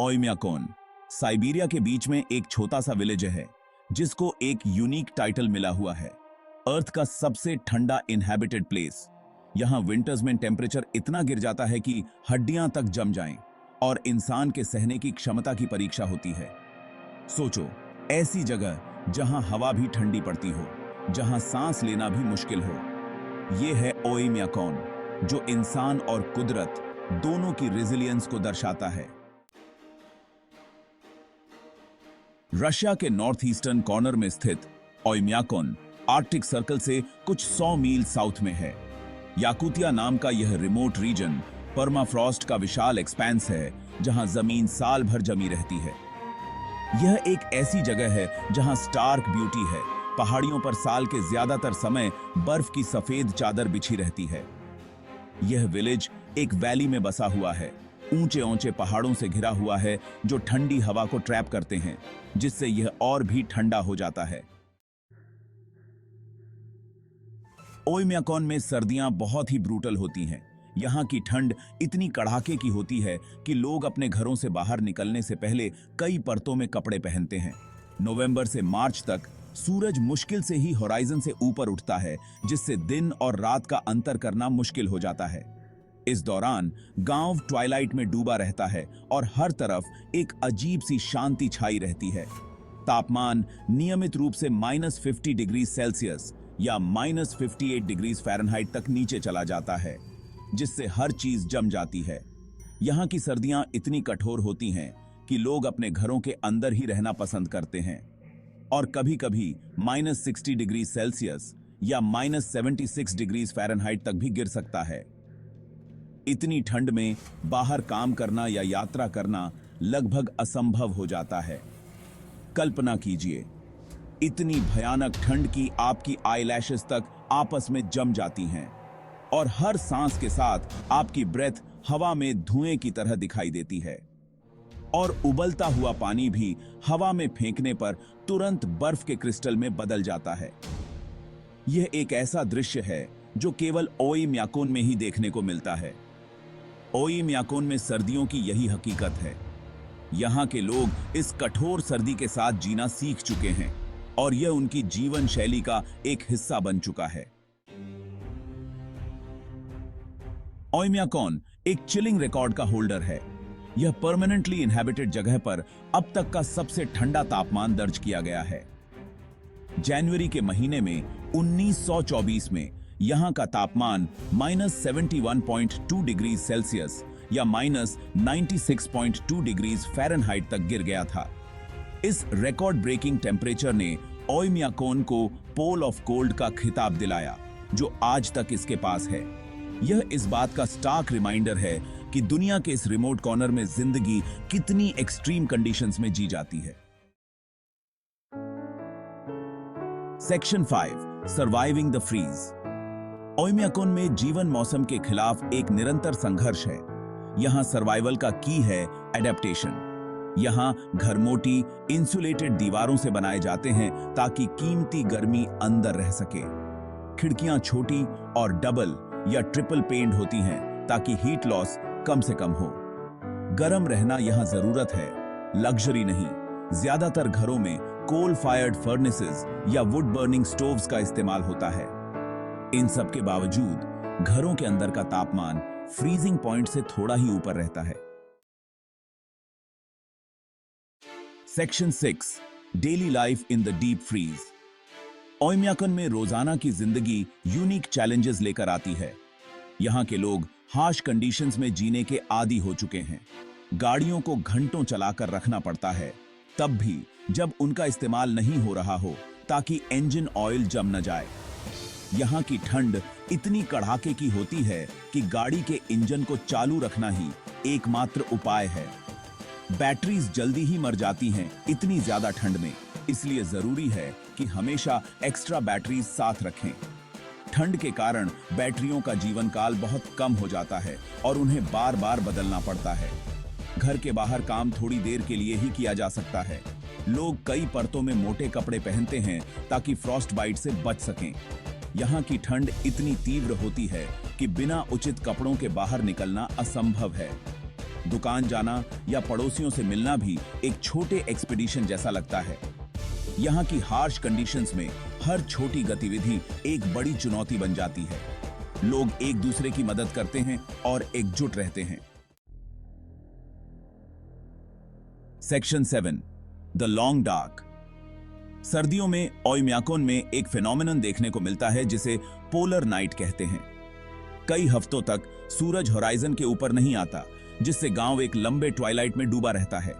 ओयम्याकोन Siberia के बीच में एक छोटा सा विलेज है जिसको एक यूनिक टाइटल मिला हुआ है, अर्थ का सबसे ठंडा इनहैबिटेड प्लेस। यहां विंटर्स में टेम्परेचर इतना गिर जाता है कि हड्डियां तक जम जाएं और इंसान के सहने की क्षमता की परीक्षा होती है। सोचो, ऐसी जगह जहां हवा भी ठंडी पड़ती हो, जहां सांस लेना भी मुश्किल हो। यह है ओयम्याकोन, जो इंसान और कुदरत दोनों की रेजिलियंस को दर्शाता है। रशिया के नॉर्थ ईस्टर्न कॉर्नर में स्थित ओयम्याकोन आर्कटिक सर्कल से कुछ 100 मील साउथ में है। याकुतिया नाम का यह रिमोट रीजन परमाफ्रॉस्ट का विशाल एक्सपेंस है, जहां जमीन साल भर जमी रहती है। यह एक ऐसी जगह है जहां स्टार्क ब्यूटी है। पहाड़ियों पर साल के ज्यादातर समय बर्फ की सफेद चादर बिछी रहती है। यह विलेज एक वैली में बसा हुआ है, ऊंचे ऊंचे पहाड़ों से घिरा हुआ है जो ठंडी हवा को ट्रैप करते हैं, जिससे यह और भी ठंडा हो जाता है। ओयम्याकोन में सर्दियां बहुत ही ब्रूटल होती हैं। यहां की ठंड इतनी कड़ाके की होती है कि लोग अपने घरों से बाहर निकलने से पहले कई परतों में कपड़े पहनते हैं। नवंबर से मार्च तक सूरज मुश्किल से ही होराइजन से ऊपर उठता है, जिससे दिन और रात का अंतर करना मुश्किल हो जाता है। इस दौरान गांव ट्वाइलाइट में डूबा रहता है और हर तरफ एक अजीब सी शांति छाई रहती है। तापमान नियमित रूप से -50 डिग्री सेल्सियस या -58 डिग्री फ़ारेनहाइट तक नीचे चला जाता है, जिससे हर चीज जम जाती है। यहाँ की सर्दियां इतनी कठोर होती हैं कि लोग अपने घरों के अंदर ही रहना पसंद करते हैं और कभी-कभी -60 डिग्री सेल्सियस या -76 डिग्री फ़ारेनहाइट तक भी गिर सकता है। इतनी ठंड में बाहर काम करना या यात्रा करना लगभग असंभव हो जाता है। कल्पना कीजिए, इतनी भयानक ठंड की आपकी आईलैशेस तक आपस में जम जाती हैं और हर सांस के साथ आपकी ब्रेथ हवा में धुएं की तरह दिखाई देती है और उबलता हुआ पानी भी हवा में फेंकने पर तुरंत बर्फ के क्रिस्टल में बदल जाता है। यह एक ऐसा दृश्य है जो केवल ओयम्याकोन में ही देखने को मिलता है। ओयम्याकोन में सर्दियों की यही हकीकत है। यहाँ के लोग इस कठोर सर्दी के साथ जीना सीख चुके हैं और यह उनकी जीवन शैली का एक हिस्सा बन चुका है। ओयम्याकोन एक चिलिंग रिकॉर्ड का होल्डर है। यह परमानेंटली इनहैबिटेड जगह पर अब तक का सबसे ठंडा तापमान दर्ज किया गया है। जनवरी के महीने में 1924 में यहां का तापमान -71.2 डिग्री सेल्सियस या -96.2 डिग्री फ़ारेनहाइट तक गिर गया था। इस रिकॉर्ड ब्रेकिंग टेम्परेचर ने ओयम्याकोन को पोल ऑफ कोल्ड का खिताब दिलाया, जो आज तक इसके पास है। यह इस बात का स्टार्क रिमाइंडर है कि दुनिया के इस रिमोट कॉर्नर में जिंदगी कितनी एक्सट्रीम कंडीशंस में जी जाती है। Section 5, surviving the freeze. Oymyakon में जीवन मौसम के खिलाफ एक निरंतर संघर्ष है। यहां सर्वाइवल का की है एडेप्टेशन। यहां घर मोटी इंसुलेटेड दीवारों से बनाए जाते हैं ताकि कीमती गर्मी अंदर रह सके। खिड़कियां छोटी और डबल या ट्रिपल पेंड होती हैं ताकि हीट लॉस कम से कम हो। गर्म रहना यहां जरूरत है, लग्जरी नहीं। ज्यादातर घरों में कोल फायर्ड फर्नेसेस या वुड बर्निंग स्टोव्स का इस्तेमाल होता है। इन सब के बावजूद घरों के अंदर का तापमान फ्रीजिंग पॉइंट से थोड़ा ही ऊपर रहता है। Section 6, daily life in the deep freeze. Oymyakon में रोजाना की जिंदगी यूनिक चैलेंजेस लेकर आती है। यहां के लोग हार्श कंडीशंस में जीने के आदी हो चुके हैं। गाड़ियों को घंटों चलाकर रखना पड़ता है, तब भी जब उनका इस्तेमाल नहीं हो रहा हो, ताकि इंजन ऑयल जम न जाए। यहाँ की ठंड इतनी कड़ाके की होती है कि गाड़ी के इंजन को चालू रखना ही एकमात्र उपाय है। बैटरीज जल्दी ही मर जाती हैं इतनी ज्यादा ठंड में, इसलिए जरूरी है कि हमेशा एक्स्ट्रा बैटरीज साथ रखें। ठंड के कारण बैटरियों का जीवन काल बहुत कम हो जाता है और उन्हें बार बार बदलना पड़ता है। घर के बाहर काम थोड़ी देर के लिए ही किया जा सकता है। लोग कई परतों में मोटे कपड़े पहनते हैं ताकि फ्रॉस्ट बाइट से बच सकें। यहाँ की ठंड इतनी तीव्र होती है कि बिना उचित कपड़ों के बाहर निकलना असंभव है। दुकान जाना या पड़ोसियों से मिलना भी एक छोटे एक्सपीडिशन जैसा लगता है। यहाँ की हार्श कंडीशंस में हर छोटी गतिविधि एक बड़ी चुनौती बन जाती है। लोग एक दूसरे की मदद करते हैं और एकजुट रहते हैं। Section 7 the long dark. सर्दियों में ओयम्याकोन में एक फिनोमेनन देखने को मिलता है जिसे पोलर नाइट कहते हैं। कई हफ्तों तक सूरज होराइजन के ऊपर नहीं आता, जिससे गांव एक लंबे ट्वाइलाइट में डूबा रहता है।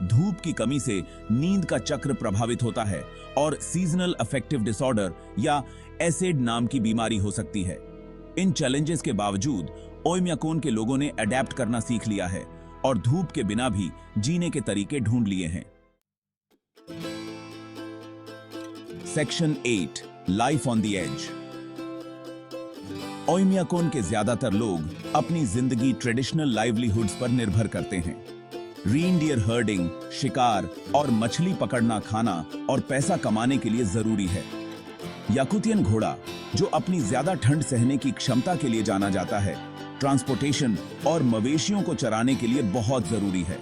धूप की कमी से नींद का चक्र प्रभावित होता है और सीजनल अफेक्टिव डिसऑर्डर या एसिड नाम की बीमारी हो सकती है। इन चैलेंजेस के बावजूद ओयम्याकोन के लोगों ने अडेप्ट करना सीख लिया है और धूप के बिना भी जीने के तरीके ढूंढ लिए हैं। Section 8 life on the edge. Oymyakon के ज्यादातर लोग अपनी जिंदगी ट्रेडिशनल लाइवलीहुड्स पर निर्भर करते हैं। रीनडियर हर्डिंग, शिकार और मछली पकड़ना खाना और पैसा कमाने के लिए जरूरी है। याकुतियन घोड़ा, जो अपनी ज्यादा ठंड सहने की क्षमता के लिए जाना जाता है, ट्रांसपोर्टेशन और मवेशियों को चराने के लिए बहुत जरूरी है।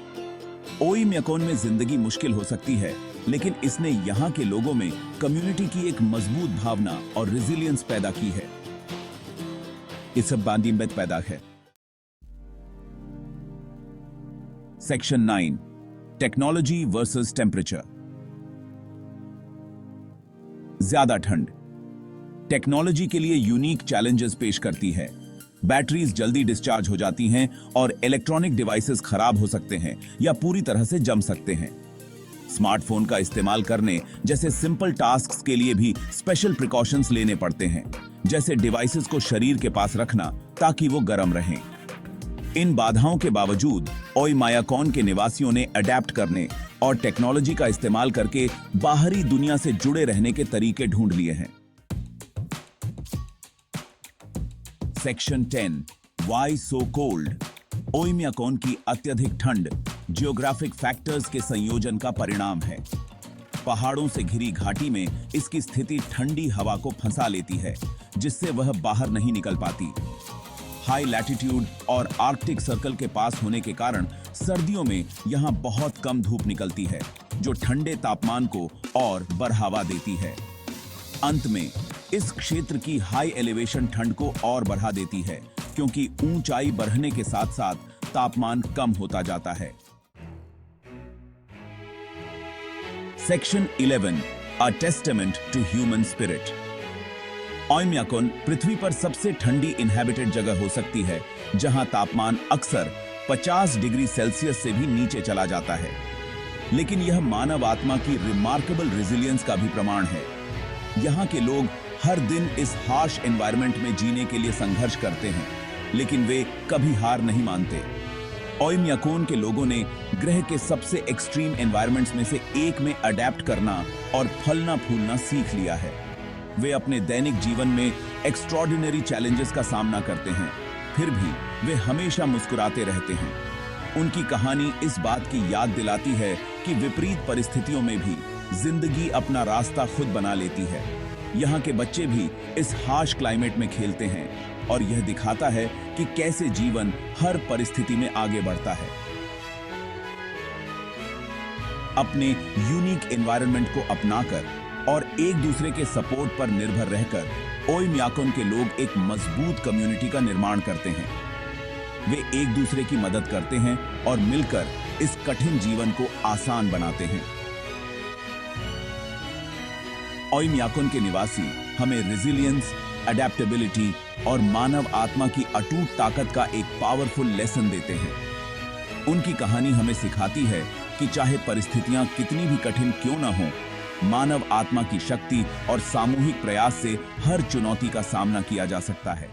ओयम्याकोन में जिंदगी मुश्किल हो सकती है, लेकिन इसने यहाँ के लोगों में कम्युनिटी की एक मजबूत भावना और रेजिलियंस पैदा की है। इस सब बांधीमत पैदा है। Section 9 technology versus temperature. ज्यादा ठंड टेक्नोलॉजी के लिए यूनिक चैलेंजेस पेश करती है। बैटरीज जल्दी डिस्चार्ज हो जाती हैं और इलेक्ट्रॉनिक डिवाइसेस खराब हो सकते हैं या पूरी तरह से जम सकते हैं। स्मार्टफोन का इस्तेमाल करने जैसे सिंपल टास्क्स के लिए भी स्पेशल प्रिकॉशंस लेने पड़ते हैं, जैसे डिवाइसेस को शरीर के पास रखना ताकि वो गर्म रहें। इन बाधाओं के बावजूद ओयम्याकोन के निवासियों ने अडेप्ट करने और टेक्नोलॉजी का इस्तेमाल करके बाहरी दुनिया से जुड़े रहने के तरीके ढूंढ लिए हैं। Section 10 Y so cold. ओयम्याकोन की अत्यधिक ठंड जियोग्राफिक फैक्टर्स के संयोजन का परिणाम है। पहाड़ों से घिरी घाटी में इसकी स्थिति ठंडी हवा को फंसा लेती है, जिससे वह बाहर नहीं निकल पाती। हाई लैटिट्यूड और आर्कटिक सर्कल के पास होने के कारण सर्दियों में यहाँ बहुत कम धूप निकलती है, जो ठंडे तापमान को और बढ़ावा देती है। अंत में इस क्षेत्र की हाई एलिवेशन ठंड को और बढ़ा देती है, क्योंकि ऊंचाई बढ़ने के साथ साथ तापमान कम होता जाता है। Section 11 a testament to human spirit. Oymyakon पृथ्वी पर सबसे ठंडी इनहैबिटेड जगह हो सकती है, जहां तापमान अक्सर 50 डिग्री सेल्सियस से भी नीचे चला जाता है। लेकिन यह मानव आत्मा की रिमार्केबल रेजिलियंस का भी प्रमाण है। यहाँ के लोग हर दिन इस हार्श एनवायरनमेंट में जीने के लिए संघर्ष करते हैं, लेकिन वे कभी हार नहीं मानते। ओयम्याकोन के लोगों ने ग्रह के सबसे एक्सट्रीम एनवायरनमेंट्स में से एक में अडेप्ट करना और फलना फूलना सीख लिया है। वे अपने दैनिक जीवन में एक्स्ट्रॉर्डिनरी चैलेंजेस का सामना करते हैं, फिर भी वे हमेशा मुस्कुराते रहते हैं। उनकी कहानी इस बात की याद दिलाती है कि विपरीत परिस्थितियों में भी जिंदगी अपना रास्ता खुद बना लेती है। यहाँ के बच्चे भी इस हार्श क्लाइमेट में खेलते हैं और यह दिखाता है कि कैसे जीवन हर परिस्थिति में आगे बढ़ता है। अपने यूनिक एनवायरनमेंट को अपनाकर और एक दूसरे के सपोर्ट पर निर्भर रहकर ओयम्याकोन के लोग एक मजबूत कम्युनिटी का निर्माण करते हैं। वे एक दूसरे की मदद करते हैं और मिलकर इस कठिन जीवन को आसान बनाते हैं। ओयम्याकोन के निवासी हमें रेजिलियंस, अडेप्टेबिलिटी और मानव आत्मा की अटूट ताकत का एक पावरफुल लेसन देते हैं। उनकी कहानी हमें सिखाती है कि चाहे परिस्थितियां कितनी भी कठिन क्यों न हों, मानव आत्मा की शक्ति और सामूहिक प्रयास से हर चुनौती का सामना किया जा सकता है।